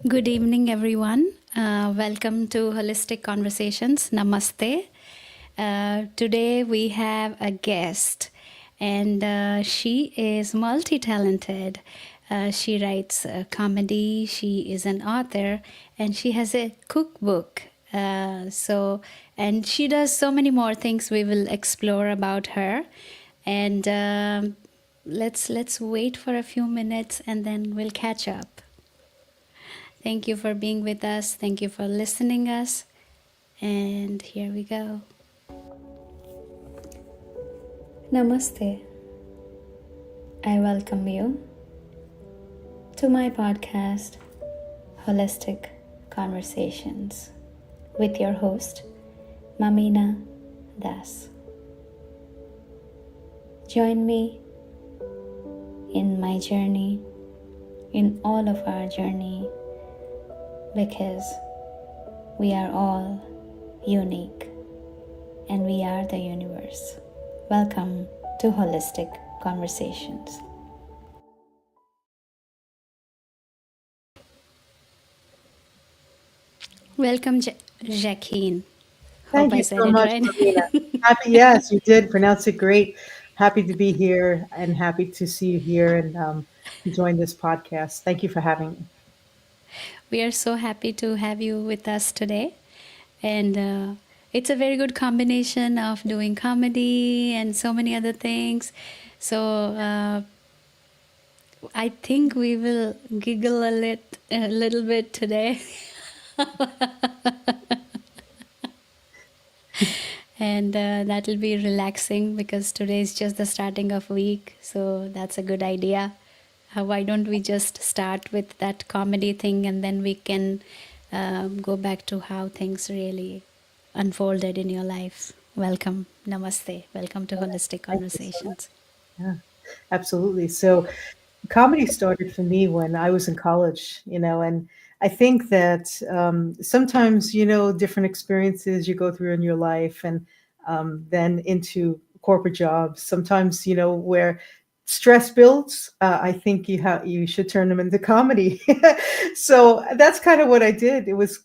Good evening, everyone. Welcome to Holistic Conversations. Namaste. Today we have a guest, and she is multi talented. She writes comedy, she is an author, and she has a cookbook. And she does so many more things we will explore about her. And let's wait for a few minutes and then we'll catch up. Thank you for being with us. Thank you for listening us. And here we go. Namaste. I welcome you to my podcast, Holistic Conversations, with your host, Mamina Das. Join me in my journey, in all of our journey, because we are all unique and we are the universe. Welcome to Holistic Conversations. Welcome, Jacqueline. Hope Thank I you said so it much, right. Marina. Happy, yes, you did pronounce it great. Happy to be here and happy to see you here and join this podcast. Thank you for having me. We are so happy to have you with us today. And it's a very good combination of doing comedy and so many other things. So I think we will giggle a little bit today. And that'll be relaxing because today is just the starting of week. So that's a good idea. Why don't we just start with that comedy thing and then we can go back to how things really unfolded in your life. Welcome. Namaste. Welcome to Holistic Thank you so much. Conversations. Yeah, absolutely. So, comedy started for me when I was in college, and I think that sometimes, different experiences you go through in your life and then into corporate jobs, sometimes, where stress builds, I think you should turn them into comedy. So that's kind of what I did. It was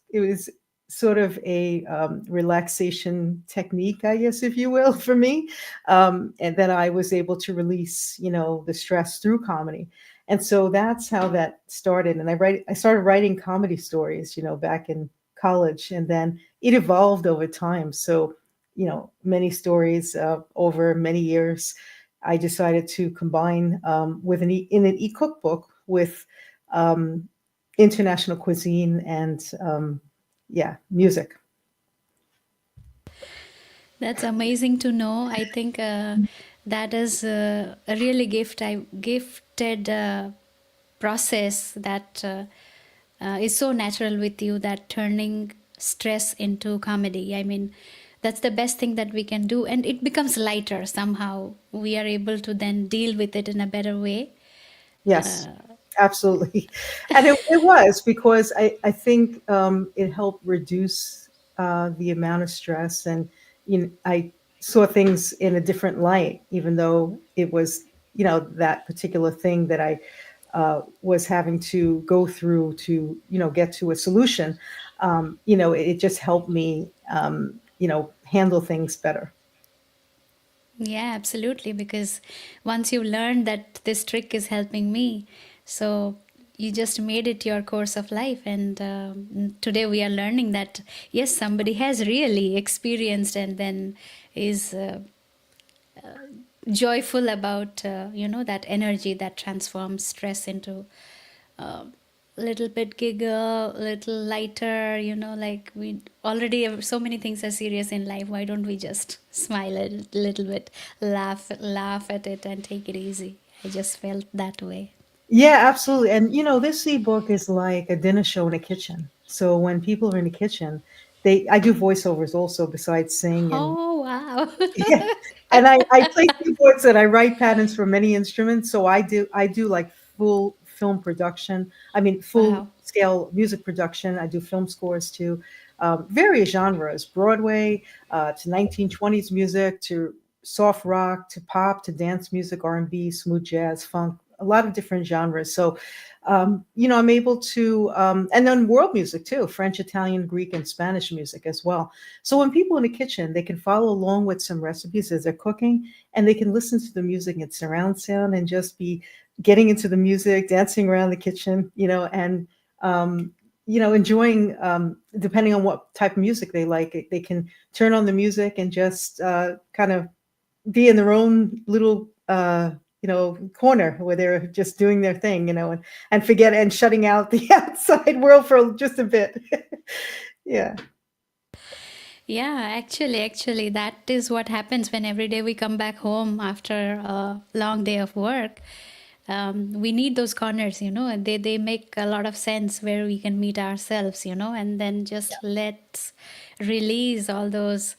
sort of a relaxation technique, I guess, if you will, for me. And then I was able to release, the stress through comedy. And so that's how that started. And I started writing comedy stories, back in college, and then it evolved over time. So, many stories over many years. I decided to combine in an e-cookbook with um, international cuisine and yeah, music. That's amazing to know. I think that is a really gifted process that is so natural with you, that turning stress into comedy. I mean, that's the best thing that we can do, and it becomes lighter somehow. We are able to then deal with it in a better way. Yes, absolutely. And it was because I think it helped reduce the amount of stress. And I saw things in a different light, even though it was, that particular thing that I was having to go through to, get to a solution. It just helped me, handle things better. Yeah, absolutely. Because once you learn that this trick is helping me, so you just made it your course of life. And today we are learning that, yes, somebody has really experienced and then is joyful about, that energy that transforms stress into a little bit giggle, little lighter, like we already have so many things are serious in life. Why don't we just smile a little bit, laugh at it and take it easy? I just felt that way. Yeah, absolutely. And this ebook is like a dinner show in a kitchen. So when people are in the kitchen, I do voiceovers also besides sing and Oh, wow. yeah. And I play keyboards and I write patterns for many instruments. So I do like full film production. I mean full Wow. scale music production. I do film scores to various genres, Broadway to 1920s music to soft rock to pop to dance music, R&B, smooth jazz, funk, a lot of different genres. So, I'm able to, and then world music too, French, Italian, Greek, and Spanish music as well. So when people in the kitchen, they can follow along with some recipes as they're cooking, and they can listen to the music in surround sound and just be getting into the music, dancing around the kitchen, and um, enjoying, depending on what type of music they like, they can turn on the music and just kind of be in their own little corner where they're just doing their thing, and forget and shutting out the outside world for just a bit. Yeah. Yeah, actually, that is what happens when every day we come back home after a long day of work. We need those corners, and they make a lot of sense where we can meet ourselves, and then just let's release all those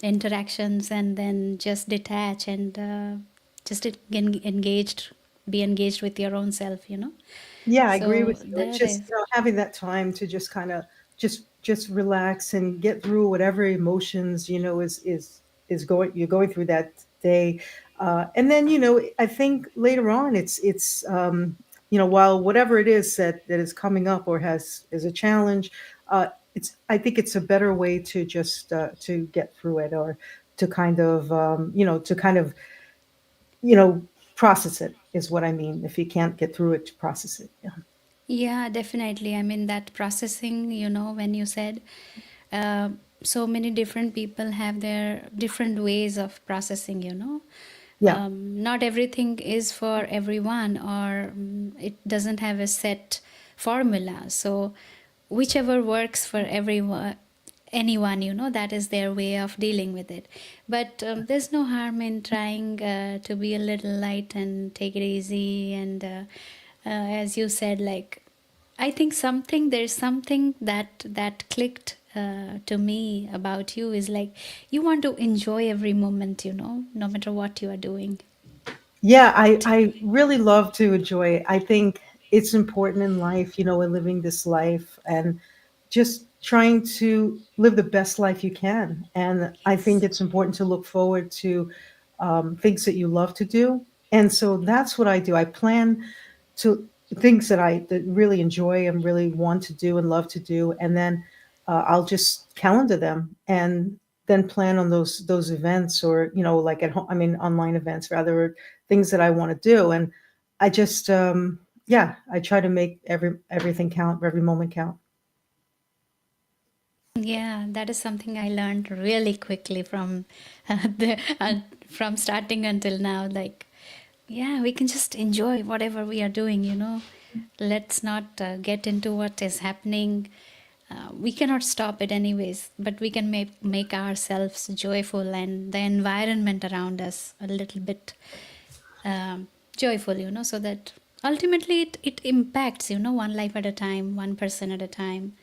interactions and then just detach and just be engaged with your own self. Yeah, I agree So with you. It's that just, is. having that time to just kind of just relax and get through whatever emotions, is going you're going through that day. And then, I think later on while whatever it is that is coming up or has is a challenge, it's I think it's a better way to just to get through it, or to kind of you know process it, is what I mean. If you can't get through it, to process it. Yeah. Yeah, definitely. I mean, that processing, when you said uh, so many different people have their different ways of processing. Yeah. Not everything is for everyone, or it doesn't have a set formula. So, whichever works for everyone, anyone, that is their way of dealing with it. But there's no harm in trying to be a little light and take it easy. And as you said, like, I think there's something that clicked to me about you is like you want to enjoy every moment, no matter what you are doing. Yeah, I really love to enjoy it. I think it's important in life, in living this life, and just trying to live the best life you can. And I think Yes. it's important to look forward to things that you love to do. And so that's what I do. I plan to things that really enjoy and really want to do and love to do, and then I'll just calendar them, and then plan on those events, or like at home. I mean, online events rather, or things that I want to do, and I just yeah, I try to make everything count, every moment count. Yeah, that is something I learned really quickly from from starting until now. Like, yeah, we can just enjoy whatever we are doing. Let's not get into what is happening. We cannot stop it anyways, but we can make ourselves joyful and the environment around us a little bit joyful, so that ultimately it impacts, one life at a time, one person at a time.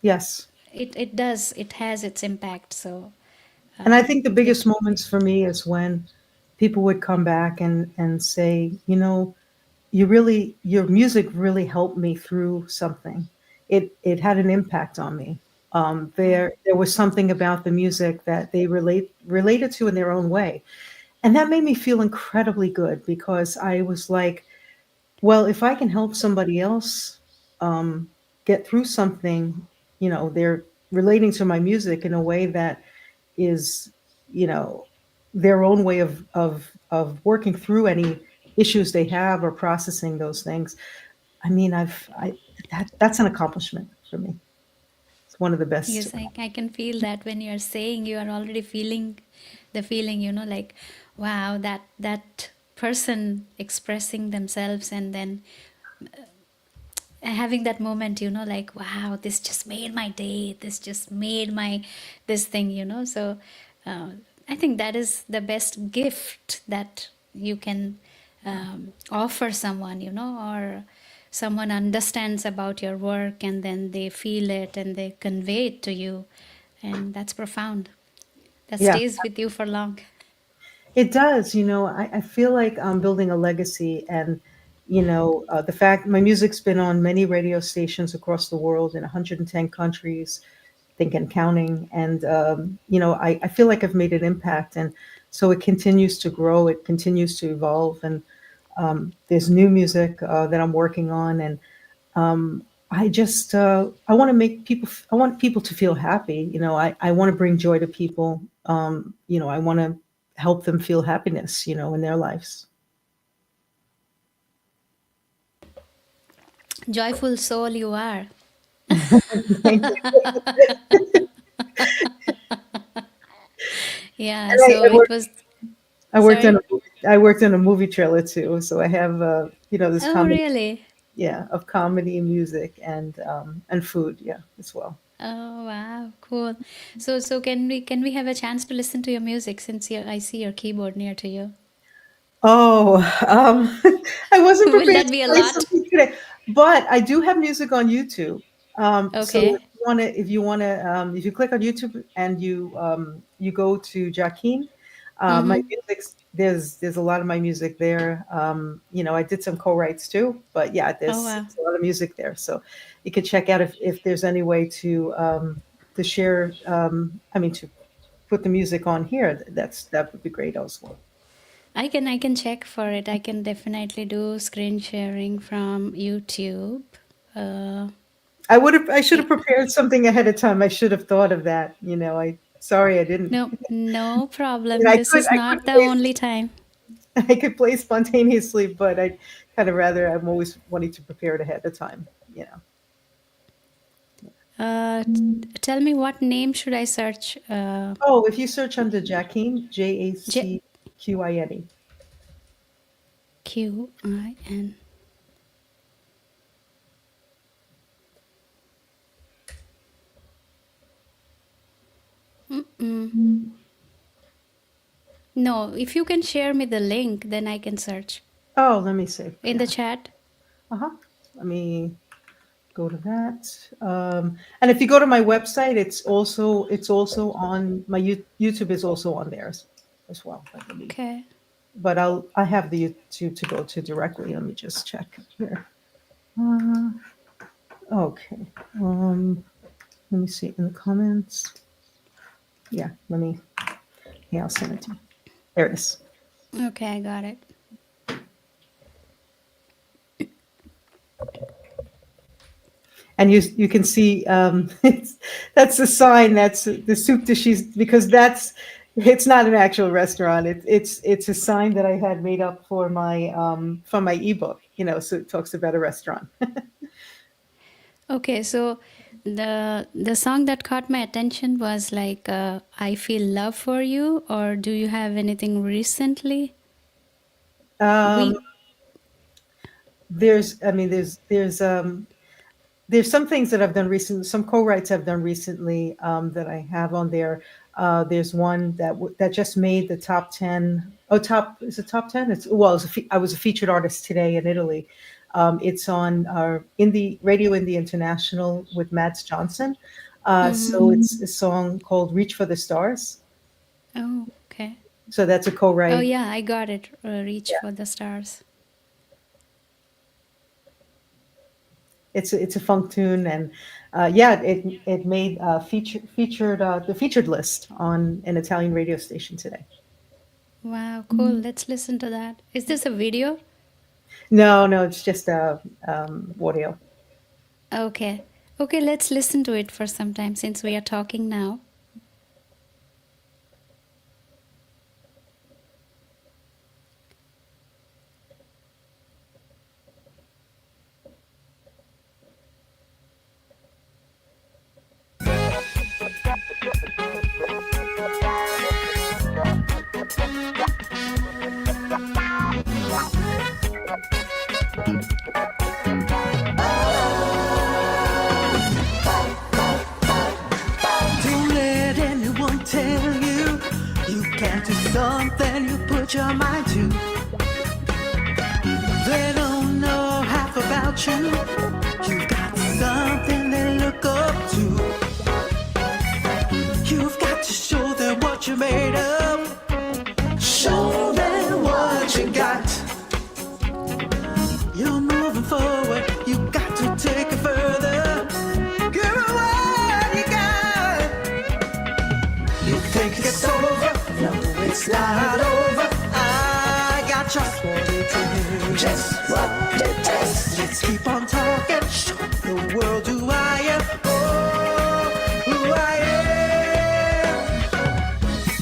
Yes. It has its impact. So And I um, think the it biggest moments for me is when people would come back and say, your music really helped me through something. It had an impact on me. yeah. There was something about the music that they related to in their own way, and that made me feel incredibly good, because I was like, well, if I can help somebody else get through something, they're relating to my music in a way that is, you know, their own way of working through any issues they have, or processing those things. I mean, that's an accomplishment for me. It's one of the best. Yes, I can feel that when you're saying, you are already feeling the feeling, like, wow, that person expressing themselves and then having that moment, like, wow, this just made my day, this just made my this thing, so uh, I think that is the best gift that you can offer someone, or someone understands about your work and then they feel it and they convey it to you, and that's profound. That Yeah, stays with you for long. it does. I feel like I'm building a legacy, and the fact my music's been on many radio stations across the world in 110 countries, I think, and counting. And I feel like I've made an impact, and so it continues to grow. It continues to evolve, and There's new music that I'm working on, and I just I want to make people. I want people to feel happy. I want to bring joy to people. I want to help them feel happiness. In their lives. Joyful soul you are. Thank you. Yeah, And so it was. I worked on Sorry. a I worked on a movie trailer too, so I have this Oh, comedy, really? yeah, of comedy, music, and food, yeah, as well. Oh, wow, cool. So can we have a chance to listen to your music since I see your keyboard near to you? Oh, I wasn't Will prepared that to be a play lot? something today, but I do have music on YouTube. So Okay. if you click on YouTube and you go to Jacqueline, my Mm-hmm. music, there's a lot of my music there. I did some co-writes too, but yeah, Oh, there's wow. a lot of music there. So you could check out if there's any way to share. I mean, to put the music on here. That would be great as well. I can check for it. I can definitely do screen sharing from YouTube. Uh, I should yeah. have prepared something ahead of time. I should have thought of that. Sorry I didn't. No, no problem. This I is could not the play only time. I could play spontaneously, but I kind of rather I'm always wanting to prepare it ahead of time. You know. Tell me what name should I search? Oh, if you search under Jacqueline, J Jacquine. Q I N. Mm-mm. No, if you can share me the link, then I can search Oh, let me see. in the Yeah. chat. Uh-huh. Let me go to that. And if you go to my website, it's also on my YouTube is also on there as well. Okay. But I have the YouTube to go to directly. Let me just check here. Uh, okay. Let me see in the comments. Yeah, I'll send it to you. There it is. Okay, I got it. And you can see that's the sign. That's the soup to she's because it's not an actual restaurant. It's a sign that I had made up for my ebook. So it talks about a restaurant. Okay, so the song that caught my attention was like I Feel Love for You, or do you have anything recently? Um, We there's I mean there's some things that I've done recently, some co-writes I've done recently that I have on there. There's one that just made the top 10. Oh, is it top 10? I was a featured artist today in Italy. It's on Indie Radio Indie International with Mads Johnson. mm-hmm. So it's a song called "Reach for the Stars." Oh, okay. So that's a Oh co-write. yeah, I got it. Reach Yeah, for the stars. it's a funk tune, and yeah, it made the featured list on an Italian radio station today. Wow, cool. Let's listen to that. Is this a video? No, no, it's just audio. Okay. Okay, let's listen to it for some time since we are talking now. Don't let anyone tell you you can't do something you put your mind to. They don't know half about you. You've got something they look up to. You've got to show them what you're made of. Show them what you got. You're moving forward. You got to take it further. Give it what you got. You think it's over? No, it's not over. I got just what it takes. Just what it takes. Let's keep on talking. Show the world who I am. Oh, who I am.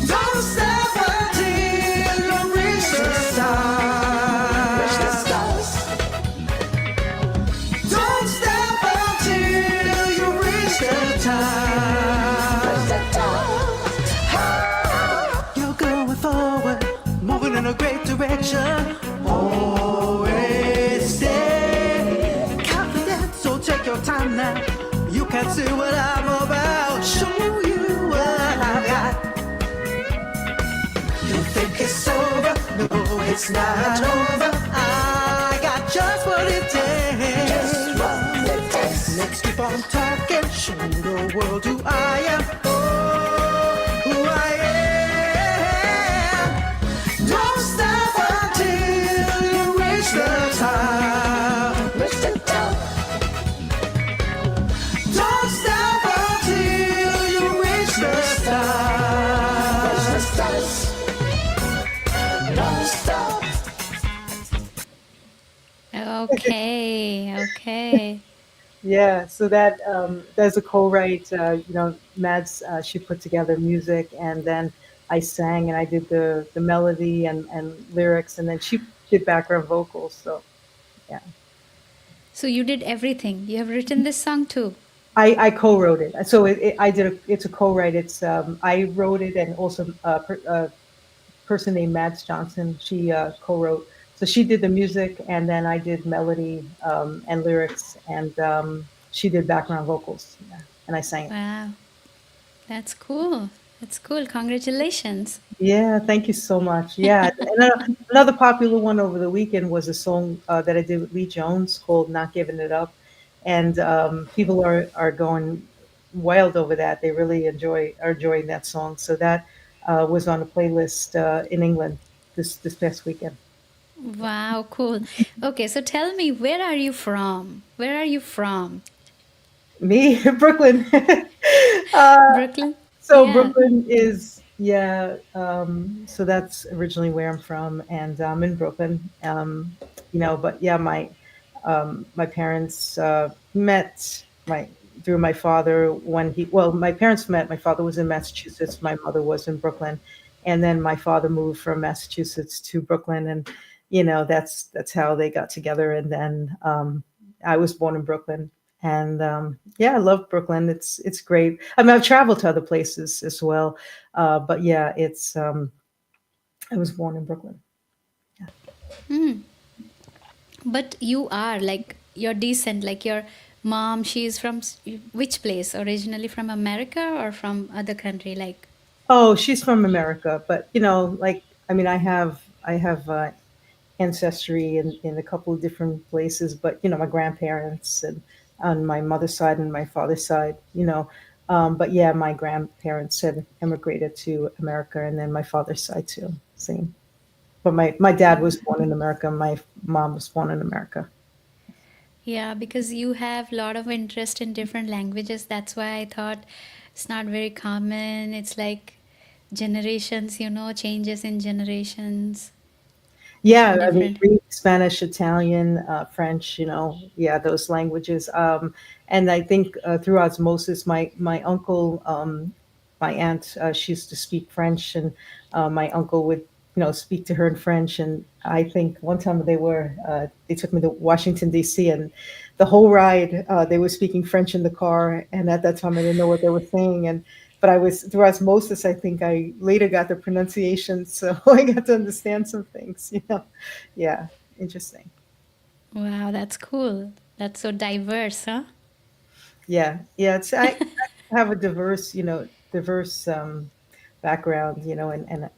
Don't stop until you reach the stars. Reach the stars. Don't stop until you reach the top. Reach the top. You're going forward, moving in a great direction. Always stay confident, so take your time now. You can see what I'm about. Show you what I've got. You think it's over? No, it's not over. I got just what it takes. Just what it takes. Let's keep on talking. Show the world who I am. Oh, who I am. Don't stop until you reach the top. Reach the top. Don't stop until you reach the stars. Reach the stars. Don't stop. Okay, okay. Yeah, so that there's a co-write. Mads, she put together music, and then I sang and I did the melody and lyrics, and then she did background vocals. So yeah, So you did everything. You have written this song too. I co-wrote it. So I did it's a co-write. It's I wrote it, and also a person named Mads Johnson. She co-wrote. So she did the music, and then I did melody and lyrics, and she did background vocals. Yeah, and I sang it. Wow, that's cool. That's cool. Congratulations. Yeah, thank you so much. Yeah, and another popular one over the weekend was a song that I did with Lee Jones called "Not Giving It Up," and people are going wild over that. They really are enjoying that song. So that was on a playlist in England this past weekend. Wow, cool. Okay, so tell me, where are you from? Where are you from? Me, Brooklyn. uh, Brooklyn? So Yeah. Brooklyn is, yeah. So that's originally where I'm from, and I'm in Brooklyn. But yeah, my parents met my through my father when my parents met. My father was in Massachusetts. My mother was in Brooklyn, and then my father moved from Massachusetts to Brooklyn, and that's how they got together. And then I was born in Brooklyn, and yeah, I love Brooklyn. It's great. I mean, I've traveled to other places as well, but yeah, it's I was born in Brooklyn. Hmm. But you are like your descent, like your mom, she's from which place? Originally from America or from other country? Like, Oh, she's from America, but like I mean, I have ancestry in a couple of different places, but my grandparents and on my mother's side and my father's side, but yeah, my grandparents had immigrated to America, and then my father's side too, same. But my dad was born in America. My mom was born in America. yeah, because you have a lot of interest in different languages. That's why I thought it's not very common. It's like generations, changes in generations, different, Yeah, I mean, different. Greek, Spanish, Italian, French, yeah, those languages. And I think through osmosis, my uncle, my aunt, she used to speak French, and my uncle would, speak to her in French. And I think one time they took me to Washington, D.C., and the whole ride, they were speaking French in the car. And at that time, I didn't know what they were saying. But I was through osmosis. I think I later got the pronunciation, so I got to understand some things. Yeah, interesting. Wow, that's cool. That's so diverse, huh? Yeah, yeah. I have a diverse background,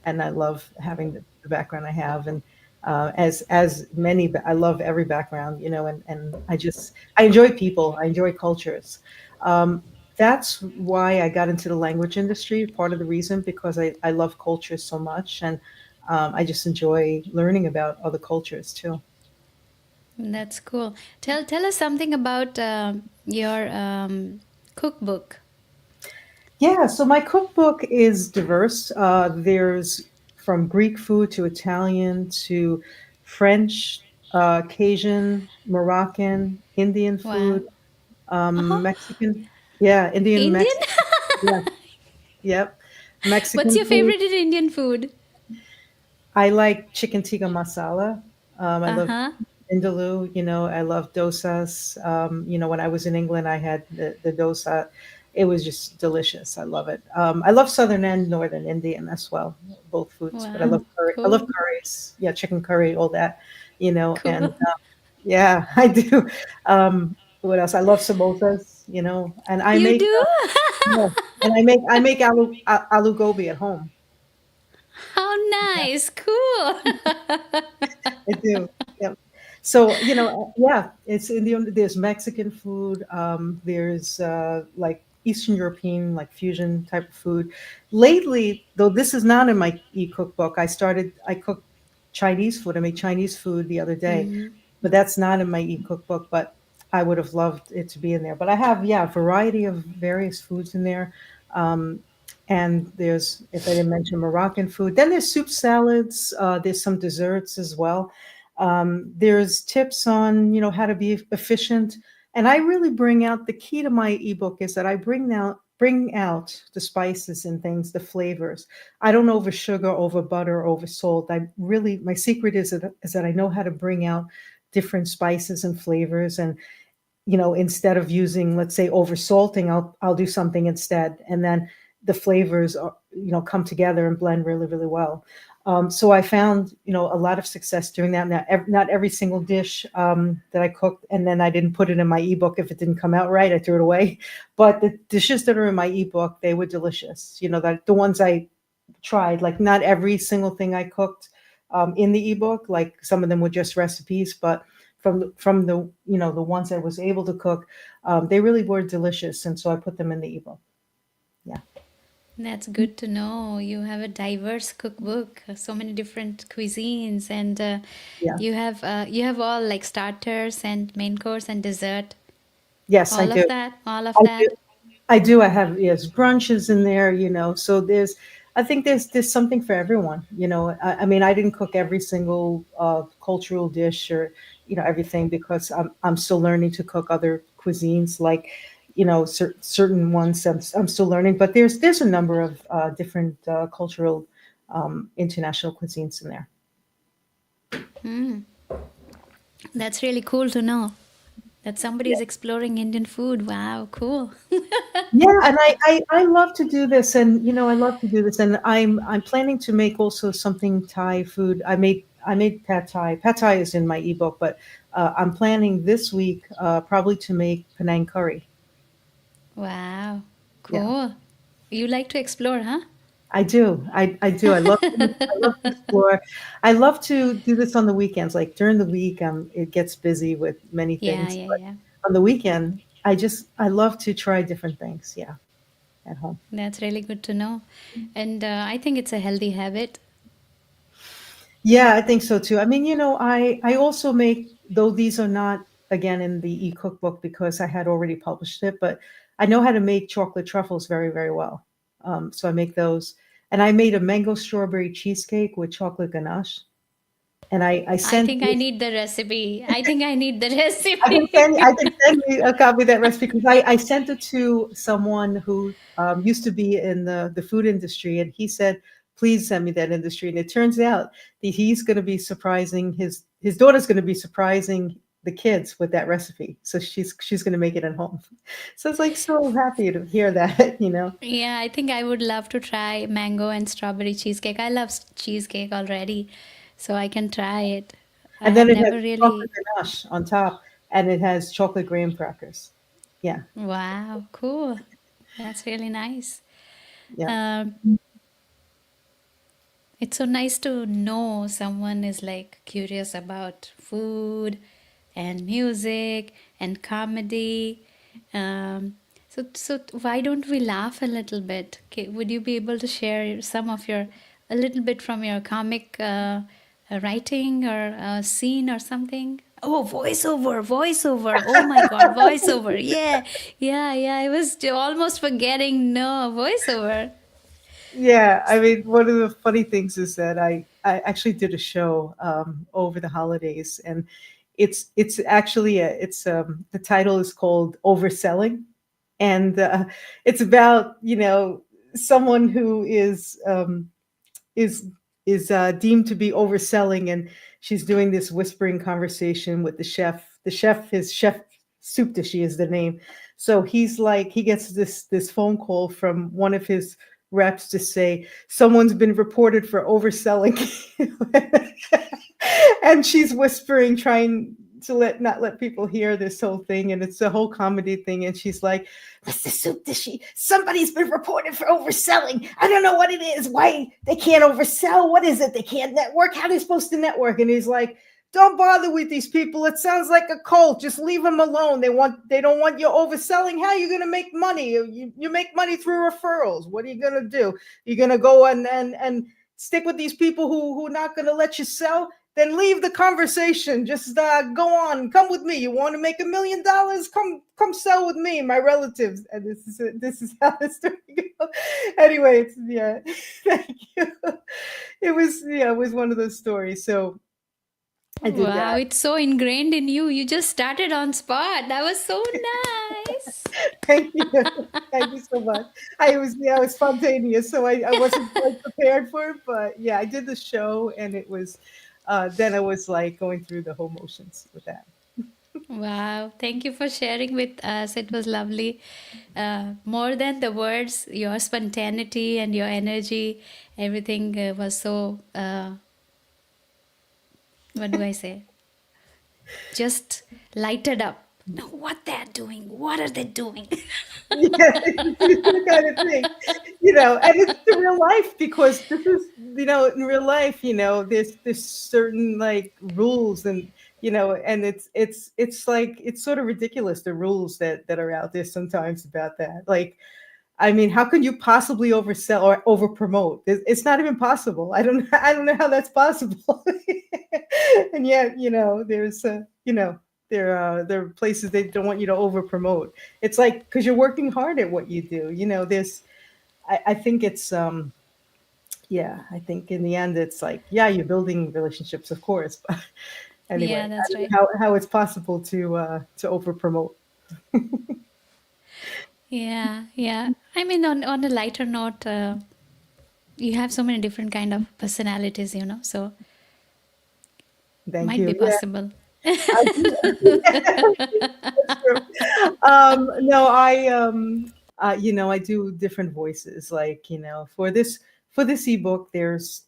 and I love having the background I have, and as many, I love every background, and I enjoy people, I enjoy cultures. Um, that's why I got into the language industry. Part of the reason because I love culture so much, and I just enjoy learning about other cultures too. That's cool. Tell us something about your cookbook. Yeah, so my cookbook is diverse. There's from Greek food to Italian to French Cajun, Moroccan, Indian Wow. food, Oh, Mexican. Yeah, Indian, Indian? Mexican. Yeah, yep. What's Mexican your food. favorite in Indian food? I like chicken tikka masala. I love Uh-huh. vindaloo. I love dosas. When I was in England, I had the dosa. It was just delicious. I love it. I love Southern and Northern Indian as well, both foods. But I love Wow. curry. I love Cool. curries. Yeah, chicken curry, all that. And Cool. yeah, I do. What else? I love samosas. And I You make do? yeah, and I make aloo gobi at home. How nice. Cool. I do. Yeah. So, yeah, it's Indian. There's Mexican food. There's like Eastern European, like fusion type of food. Lately, though, this is not in my e-cookbook. I cook Chinese food. I made Chinese food the other day, Mm. but that's not in my e-cookbook. But I would have loved it to be in there. But I have, yeah, a variety of various foods in there. Um, and there's, if I didn't mention Moroccan food, then there's soup salads. There's some desserts as well. There's tips on, how to be efficient. And I really bring out the key to my ebook is that I bring out the spices and things, the flavors. I don't over sugar, over butter, over salt. My secret is that I know how to bring out different spices and flavors. And instead of using, let's say, over salting, I'll do something instead, and then the flavors come together and blend really, really well. So I found a lot of success doing that. Now, not every single dish that I cooked, and then I didn't put it in my ebook if it didn't come out right. I threw it away. But the dishes that are in my ebook, they were delicious. That the ones I tried, like not every single thing I cooked in the ebook, like some of them were just recipes, but from the the ones I was able to cook, they really were delicious, and so I put them in the ebook. Yeah, That's good to know. You have a diverse cookbook, so many different cuisines, and yeah, you have all like starters and main course and dessert. yes, I All do. of that, all of I do. that. I do. I have, yes, brunches in there. So I think there's something for everyone. I mean, I didn't cook every single cultural dish or everything because I'm still learning to cook other cuisines, like certain ones I'm still learning. But there's a number of different cultural international cuisines in there. Mm, that's really cool to know that somebody is exploring Indian food. Wow, cool. Yeah, and I love to do this, and I love to do this, and I'm planning to make also something Thai food. I made pad Thai. Pad Thai is in my ebook, but I'm planning this week probably to make Penang curry. Wow, Yeah, cool. You like to explore, huh? I do. I do. I love to explore. I love to do this on the weekends. Like during the week, it gets busy with many Yeah, things, yeah, but yeah. on the weekend, I love to try different things. Yeah, at home. That's really good to know. And I think it's a healthy habit. Yeah, I think so too. I mean, I also make, though these are not again in the e-cookbook because I had already published it, but I know how to make chocolate truffles very, very well. So I make those, and I made a mango strawberry cheesecake with chocolate ganache, and I I sent think I this. need the recipe. I think I need the I can send recipe. I can send you a copy of that recipe because I sent it to someone who used to be in the food industry, and he said, "Please send me that industry." And it turns out that he's going to be surprising his daughter's going to be surprising the kids with that recipe. So she's going to make it at home. So it's like so happy to hear that. Yeah, I think I would love to try mango and strawberry cheesecake. I love cheesecake already, so I can try it. I And have then it has never chocolate really. ganache on top, and it has chocolate graham crackers. Yeah, Wow, cool. That's really nice. yeah. Um, it's so nice to know someone is like curious about food and music and comedy. So why don't we laugh a little bit? Would you be able to share some of a little bit from your comic writing or scene or something? Oh, voiceover, voiceover. Oh my God, voiceover. Yeah, yeah, yeah. I was almost forgetting. No, voiceover. Yeah, I mean, one of the funny things is that I actually did a show over the holidays, and it's actually the title is called Overselling, and it's about someone who is deemed to be overselling, and she's doing this whispering conversation with the chef. The chef is Chef Soup Dishy is the name. So he's like he gets this phone call from one of his reps to say someone's been reported for overselling. And she's whispering, trying to not let people hear this whole thing, and it's a whole comedy thing. And she's like, Mr. Soup Dishy, somebody's been reported for overselling. I don't know what it is. Why they can't oversell? What is it? They can't network? How are they supposed to network? And he's like, don't bother with these people. It sounds like a cult. Just leave them alone. They don't want you overselling. How are you going to make money? You make money through referrals. What are you going to do? You're going to go and stick with these people who are not going to let you sell? Then leave the conversation. Just go on. Come with me. You want to make $1 million? Come sell with me, my relatives. And this is how the story goes. Anyway, yeah. Thank you. It was one of those stories. So I did Wow, that. it's so ingrained in you. You just started on spot. That was so nice. Thank you. Thank you so much. I was spontaneous, so I wasn't quite prepared for it, but yeah, I did the show, and it was then I was like going through the whole motions with that. Wow, thank you for sharing with us. It was lovely. More than the words, your spontaneity and your energy, everything was so, what do I say? Just lighted up. Know what they're doing. What are they doing? Yeah, it's the kind of thing, and it's the real life, because this is, in real life, there's certain like rules, and and it's like it's sort of ridiculous, the rules that are out there sometimes about that. Like, I mean, how can you possibly oversell or over promote? It's not even possible. I don't know how that's possible. And yet, there are places they don't want you to over promote. It's like because you're working hard at what you do. There's I think it's yeah, I think in the end it's like, yeah, you're building relationships, of course. But anyway, Yeah, I that's don't right. know how it's possible to over promote. Yeah, yeah. I mean, on a lighter note, you have so many different kind of personalities, so Thank might you. be Yeah, possible. I do. That's true. No, I do different voices. Like, for this ebook, there's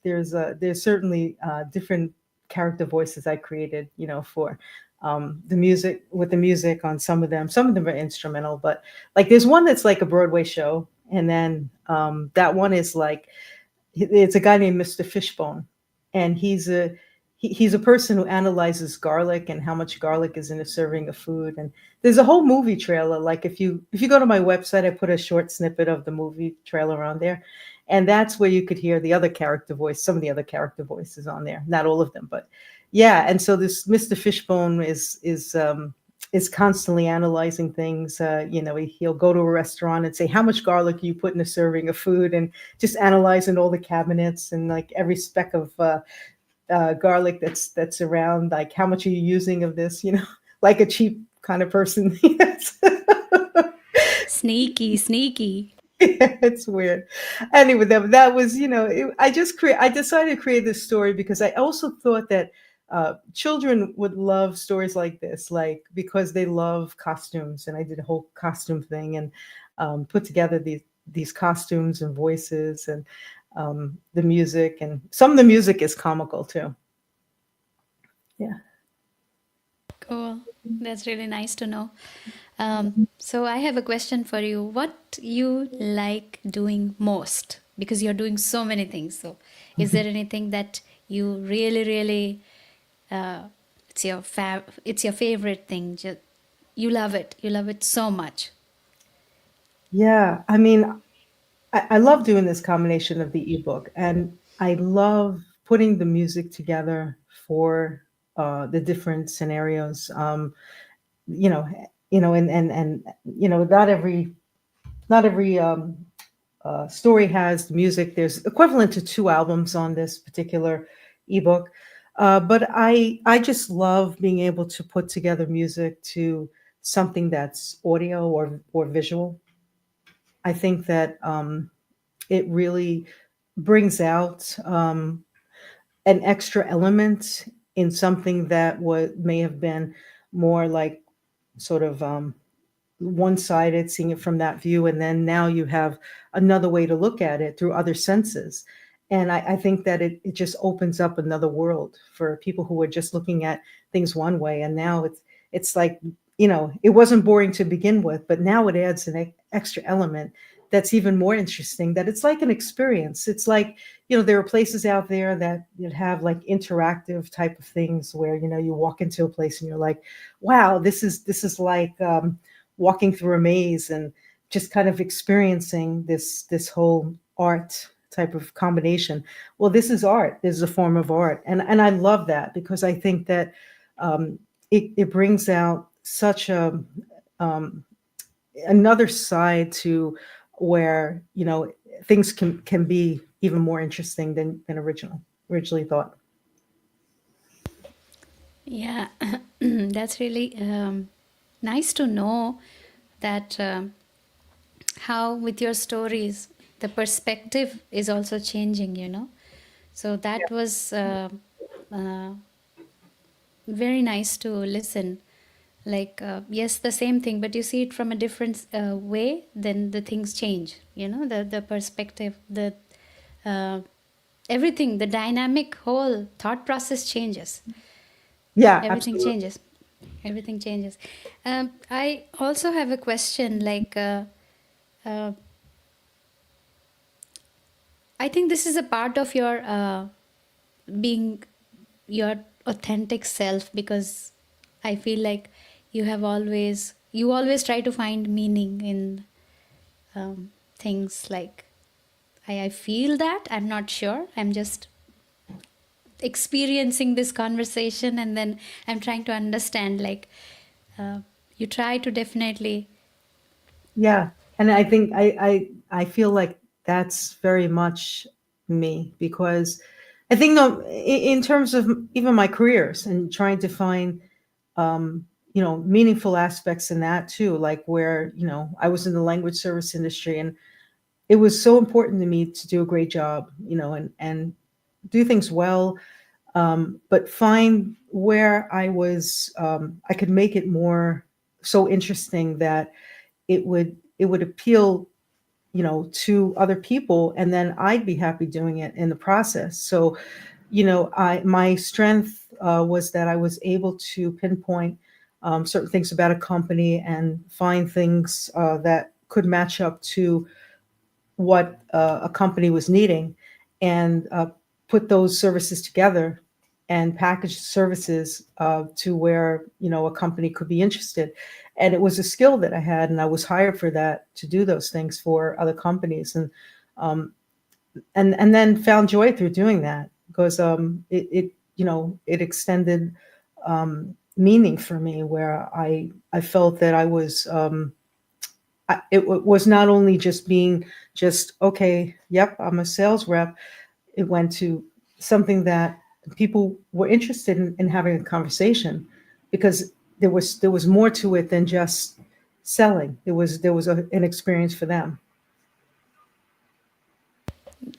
certainly different character voices I created. For the music with the music on some of them. Some of them are instrumental, but like there's one that's like a Broadway show, and then that one is like it's a guy named Mr. Fishbone, and he's a person who analyzes garlic and how much garlic is in a serving of food. And there's a whole movie trailer. Like if you go to my website, I put a short snippet of the movie trailer on there, and that's where you could hear the other character voice, some of the other character voices on there, not all of them, but yeah. And so this Mr. Fishbone is constantly analyzing things. He'll go to a restaurant and say, how much garlic you put in a serving of food, and just analyzing all the cabinets and like every speck of garlic that's around, like how much are you using of this, like a cheap kind of person. Yes. Sneaky, sneaky. It's weird. Anyway, that was, I decided to create this story because I also thought that children would love stories like this, like because they love costumes, and I did a whole costume thing, and put together these costumes and voices, and the music, and some of the music is comical too. Yeah. Cool. That's really nice to know. So I have a question for you. What you like doing most? Because you're doing so many things. So is there anything that you really, really, it's your favorite thing? Just, you love it. You love it so much. Yeah, I mean, I love doing this combination of the ebook, and I love putting the music together for the different scenarios. You know, and not every story has, the music. There's equivalent to 2 albums on this particular ebook. But I just love being able to put together music to something that's audio or visual. I think that it really brings out an extra element in something that may have been more like sort of one-sided, seeing it from that view, and then now you have another way to look at it through other senses. And I think that it just opens up another world for people who were just looking at things one way, and now it's like, it wasn't boring to begin with, but now it adds an extra element that's even more interesting, that it's like an experience. It's like, there are places out there that have like interactive type of things where, you walk into a place and you're like, wow, this is like walking through a maze and just kind of experiencing this whole art type of combination. Well, this is art. This is a form of art, and I love that, because I think that it brings out such a another side to where things can be even more interesting than originally thought. Yeah, that's really nice to know that how with your stories the perspective is also changing. So that was uh, very nice to listen. Like, yes, the same thing, but you see it from a different way, then the things change, the perspective, the uh, everything, the dynamic whole thought process changes. Yeah, Everything absolutely. changes. Everything changes. I also have a question, like, uh, I think this is a part of your being your authentic self, because I feel like you always try to find meaning in things. Like, I feel that, I'm not sure, I'm just experiencing this conversation, and then I'm trying to understand, like, you try to definitely. Yeah, and I think I feel like that's very much me, because I think, no, in terms of even my careers and trying to find meaningful aspects in that too, like where I was in the language service industry, and it was so important to me to do a great job, and do things well, but find where I could make it more so interesting that it would appeal, to other people, and then I'd be happy doing it in the process. So, I my strength was that I was able to pinpoint certain things about a company and find things that could match up to what a company was needing, and put those services together and package services to where a company could be interested. And it was a skill that I had, and I was hired for that, to do those things for other companies, um, and then found joy through doing that, because it extended meaning for me, where I felt that I was it was not only just being just, okay, yep, I'm a sales rep. It went to something that people were interested in having a conversation, because there was more to it than just selling. There was an experience for them.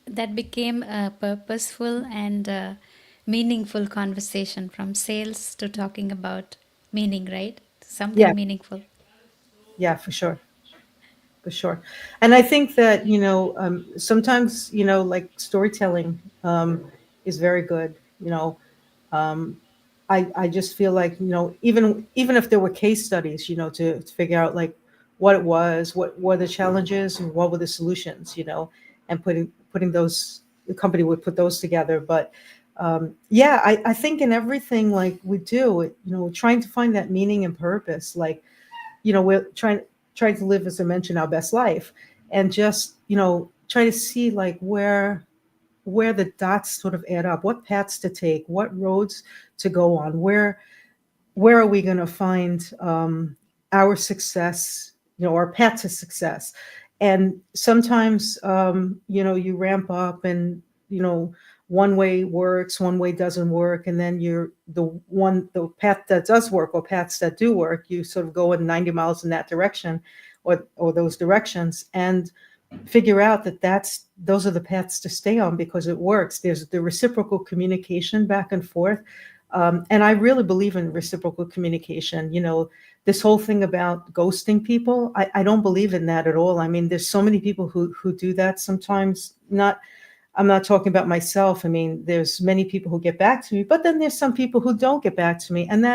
That became a purposeful and meaningful conversation, from sales to talking about meaning, right? Yeah, Something meaningful. yeah, for sure. For sure. And I think that, sometimes, like storytelling is very good. Um, I just feel like, even if there were case studies, to figure out like what it was, what were the challenges, and what were the solutions, and putting those, the company would put those together. But yeah, I think in everything like we do, trying to find that meaning and purpose, like, we're trying to live, as I mentioned, our best life, and just try to see like where the dots sort of add up, what paths to take, what roads to go on, where are we going to find our success, our path to success. And sometimes, you ramp up, and one way works, one way doesn't work, and then the path that does work, or paths that do work, you sort of go in 90 miles in that direction, or those directions, and figure out that those are the paths to stay on because it works. There's the reciprocal communication back and forth. And I really believe in reciprocal communication. This whole thing about ghosting people, I don't believe in that at all. I mean, there's so many people who do that sometimes. I'm not talking about myself. I mean, there's many people who get back to me, but then there's some people who don't get back to me. And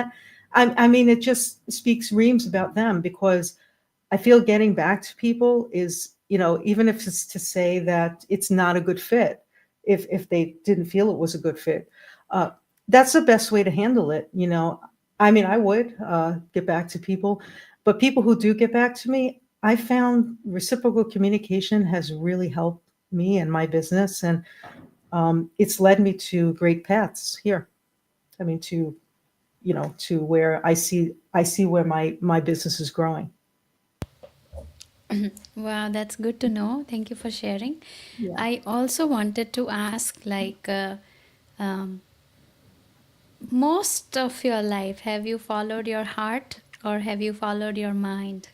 I mean, it just speaks reams about them, because I feel getting back to people is, even if it's to say that it's not a good fit, if they didn't feel it was a good fit, uh, that's the best way to handle it. I mean, I would get back to people, but people who do get back to me, I found reciprocal communication has really helped me and my business, and it's led me to great paths here. I mean, to where I see where my business is growing. Wow, that's good to know. Thank you for sharing. Yeah. I also wanted to ask, like, um, most of your life, have you followed your heart or have you followed your mind?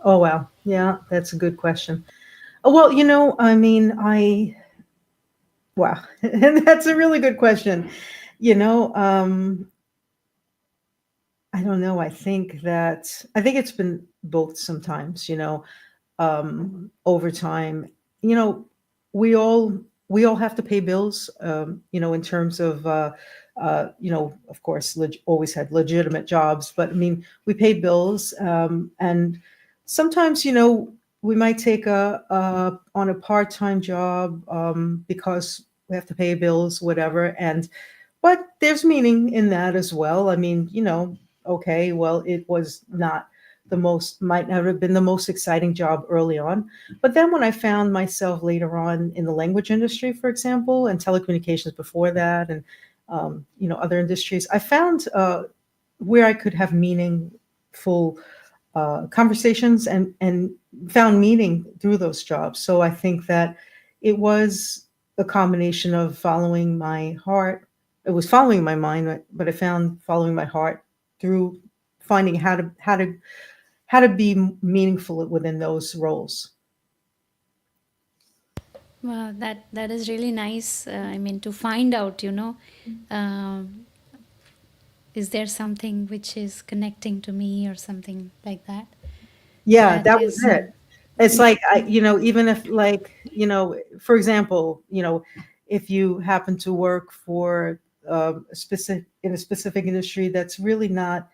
Oh, wow. Yeah, that's a good question. Well, I mean, wow, and that's a really good question. You know, um, I don't know. I think it's been both sometimes. Over time, you know, we all have to pay bills. In terms of, of course, always had legitimate jobs, but I mean, we pay bills, and sometimes, we might take on a part-time job, because we have to pay bills, whatever, and but there's meaning in that as well. I mean, okay, well, it was not might not have been the most exciting job early on. But then when I found myself later on in the language industry, for example, and telecommunications before that, and, other industries, I found where I could have meaningful conversations, and found meaning through those jobs. So I think that it was a combination of following my heart. It was following my mind, but I found following my heart through finding how to be meaningful within those roles. Wow, that is really nice. I mean, to find out, um, is there something which is connecting to me or something like that? Yeah, That that was is, it. It's like, even if, like, for example, if you happen to work for a specific industry that's really not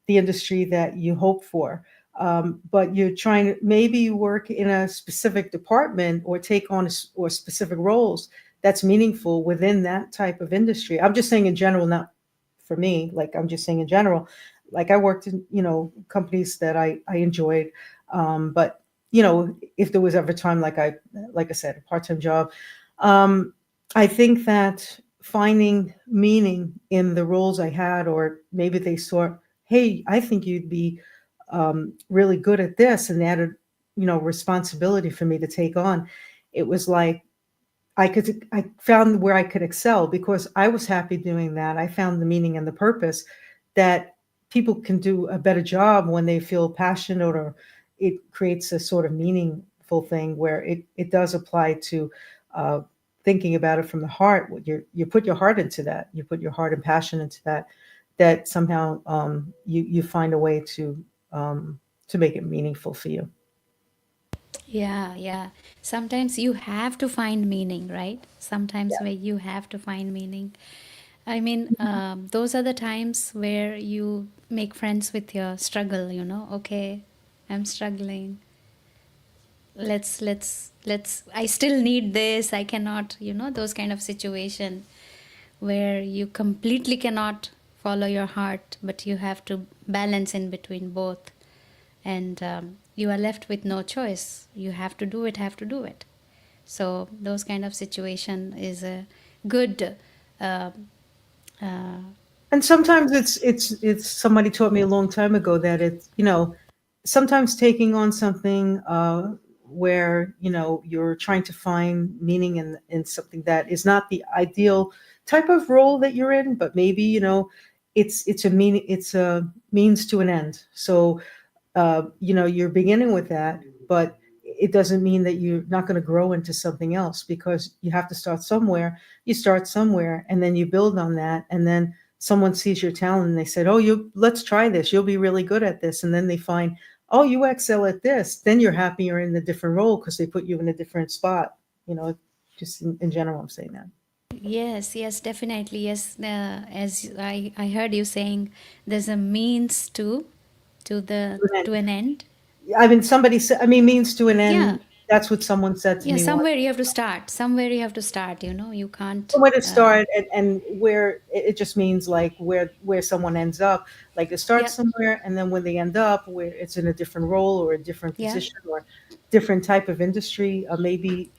the industry that you hope for. But you're trying to, maybe you work in a specific department, or take on or specific roles that's meaningful within that type of industry. I'm just saying in general, not for me. Like, I'm just saying in general. Like, I worked in, companies that I enjoyed, but if there was ever time, like I said, a part-time job, um, I think that finding meaning in the roles I had, or maybe they saw, hey, I think you'd be really good at this, and added, responsibility for me to take on. It was like I found where I could excel because I was happy doing that. I found the meaning and the purpose that people can do a better job when they feel passionate, or it creates a sort of meaningful thing where it does apply to uh, thinking about it from the heart. You put your heart into that. You put your heart and passion into that. That somehow you find a way to make it meaningful for you. yeah, yeah. Sometimes you have to find meaning, right? Sometimes Yeah. where you have to find meaning. I mean, those are the times where you make friends with your struggle, Okay, I'm struggling. Let's, I still need this. I cannot, those kind of situation where you completely cannot follow your heart, but you have to balance in between both. And you are left with no choice. You have to do it. So those kind of situation is a good uh, uh, And sometimes it's somebody taught me a long time ago that it's, sometimes taking on something where you're trying to find meaning in something that is not the ideal type of role that you're in, but maybe it's a means to an end. So you're beginning with that, but it doesn't mean that you're not going to grow into something else, because you have to start somewhere. You start somewhere and then you build on that, and then someone sees your talent and they said, "Oh, you let's try this. You'll be really good at this." And then they find, "Oh, you excel at this." Then you're happier in a different role because they put you in a different spot. Just in general, I'm saying that. Yes, yes, definitely. Yes, as I heard you saying, there's a means to an end. I mean, somebody said, I mean, means to an Yeah, end. That's what someone said to yeah. me once. Somewhere you have to start. Somewhere you have to start. You can't. Where to start, and where it just means like where someone ends up, like it starts Yeah, somewhere, and then when they end up where it's in a different role or a different yeah. position or different type of industry, maybe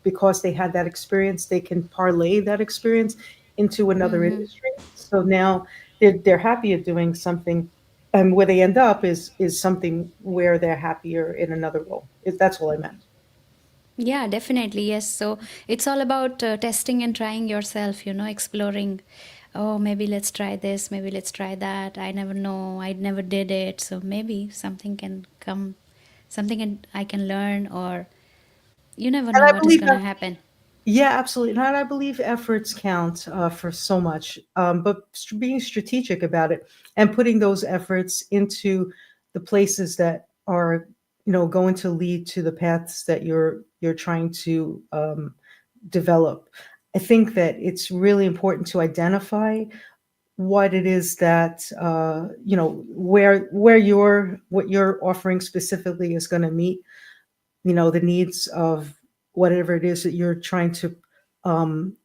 because they had that experience, they can parlay that experience into another Mm-hmm. industry. So now they're happier doing something, and where they end up is something where they're happier in another role. That's all I meant. Yeah, definitely. Yes. So it's all about testing and trying yourself, exploring. Oh, maybe let's try this. Maybe let's try that. I never know. I never did it. So maybe something can come, I can learn, or you never And know I what is believe going to happen. Yeah, absolutely. And I believe efforts count for so much, but being strategic about it and putting those efforts into the places that are, going to lead to the paths that you're trying to develop. I think that it's really important to identify what it is that where what you're offering specifically is going to meet the needs of whatever it is that you're trying to um,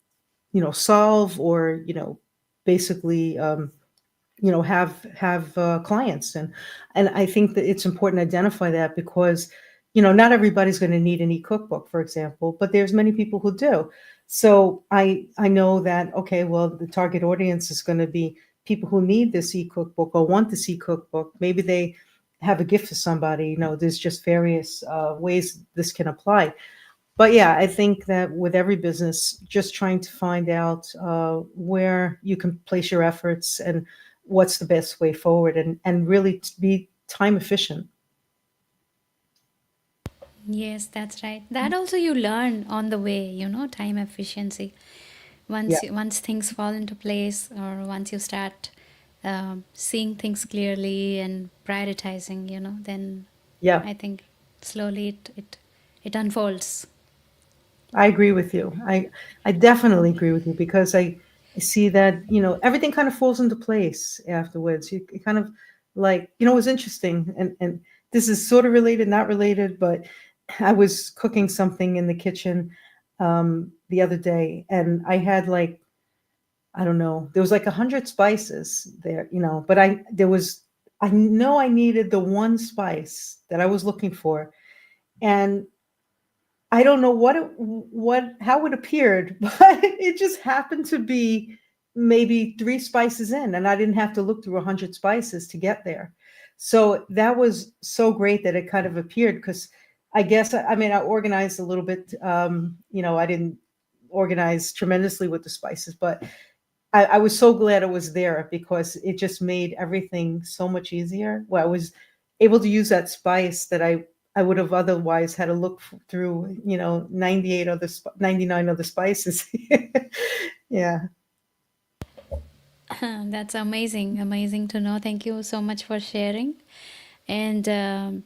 solve, or basically have clients. And I think that it's important to identify that, because not everybody's going to need an e-cookbook, for example, but there's many people who do. So I know that, okay, well, the target audience is going to be people who need this e-cookbook or want this e-cookbook. Maybe they have a gift for somebody. There's just various ways this can apply. But yeah, I think that with every business, just trying to find out where you can place your efforts and what's the best way forward, and really to be time efficient. Yes, that's right. That also you learn on the way, time efficiency. Yeah, Once things fall into place, or once you start seeing things clearly and prioritizing, then yeah, I think slowly it unfolds. I agree with you. I definitely agree with you, because I see that everything kind of falls into place afterwards. You kind of like, it was interesting, and this is sort of related, not related, but I was cooking something in the kitchen the other day, and I had like, I don't know, there was like 100 spices there, but I know I needed the one spice that I was looking for, and I don't know how it appeared, but it just happened to be maybe 3 spices in, and I didn't have to look through 100 spices to get there. So that was so great that it kind of appeared, because I guess, I mean, I organized a little bit. I didn't organize tremendously with the spices, but I was so glad it was there, because it just made everything so much easier. Well, I was able to use that spice that I would have otherwise had to look through, 99 other spices. Yeah. That's amazing, amazing to know. Thank you so much for sharing. And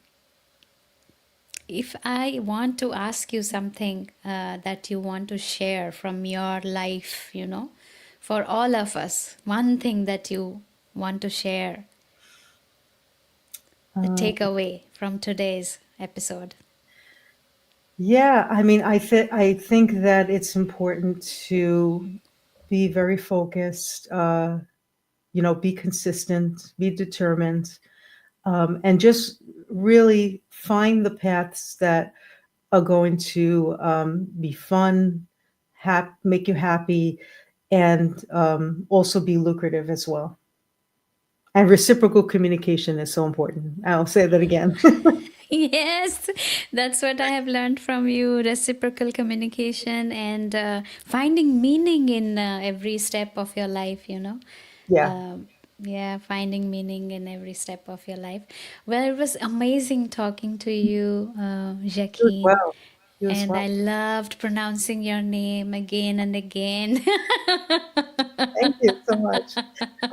if I want to ask you something that you want to share from your life, for all of us, one thing that you want to share, the Uh, takeaway from today's episode. yeah. I mean, I think that it's important to be very focused, be consistent, be determined, and just really find the paths that are going to be fun, make you happy, and also be lucrative as well. And reciprocal communication is so important. I'll say that again. Yes, that's what I have learned from you, reciprocal communication and finding meaning in every step of your life, you know. Yeah, Yeah, finding meaning in every step of your life. Well, it was amazing talking to you, you as Jacqueline. well. You as And well. I loved pronouncing your name again and again. Thank you so much.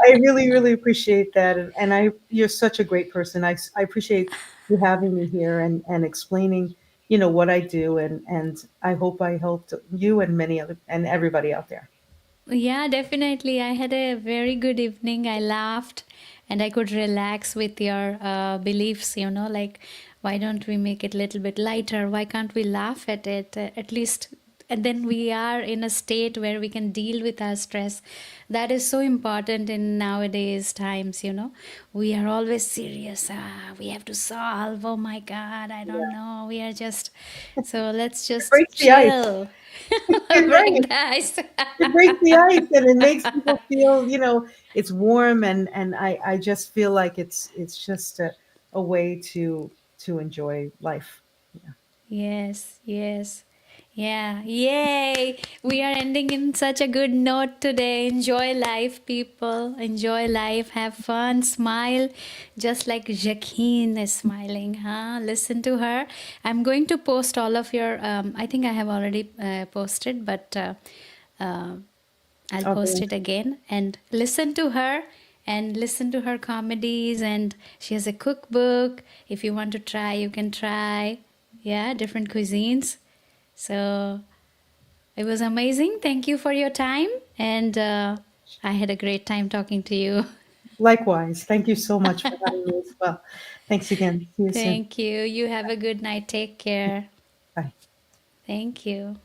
I really, really appreciate that, and you're such a great person. I appreciate you having me here and explaining, what I do, and I hope I helped you and many other and everybody out there. Yeah, definitely. I had a very good evening. I laughed and I could relax with your beliefs, you know, like why don't we make it a little bit lighter? Why can't we laugh at it at least? And then we are in a state where we can deal with our stress. That is so important in nowadays times, you know. We are always serious. We have to solve. Oh my God, I don't Yeah, know. We are just, so let's it just breaks the ice. chill. Right. Break the ice. It breaks the ice, and it makes people feel, it's warm, and I just feel like it's just a way to enjoy life. Yeah. Yes, yes. Yeah, yay! We are ending in such a good note today. Enjoy life, people. Enjoy life. Have fun. Smile, just like Jacqueline is smiling, huh? Listen to her. I'm going to post all of your, I think I have already posted, but uh, I'll post Okay. it again and listen to her and listen to her comedies. And she has a cookbook. If you want to try, you can try. Yeah, different cuisines. So it was amazing. Thank you for your time. And I had a great time talking to you. Likewise. Thank you so much for having me as well. Thanks again. See you soon. Thank you. You have a good night. Take care. Bye. Thank you.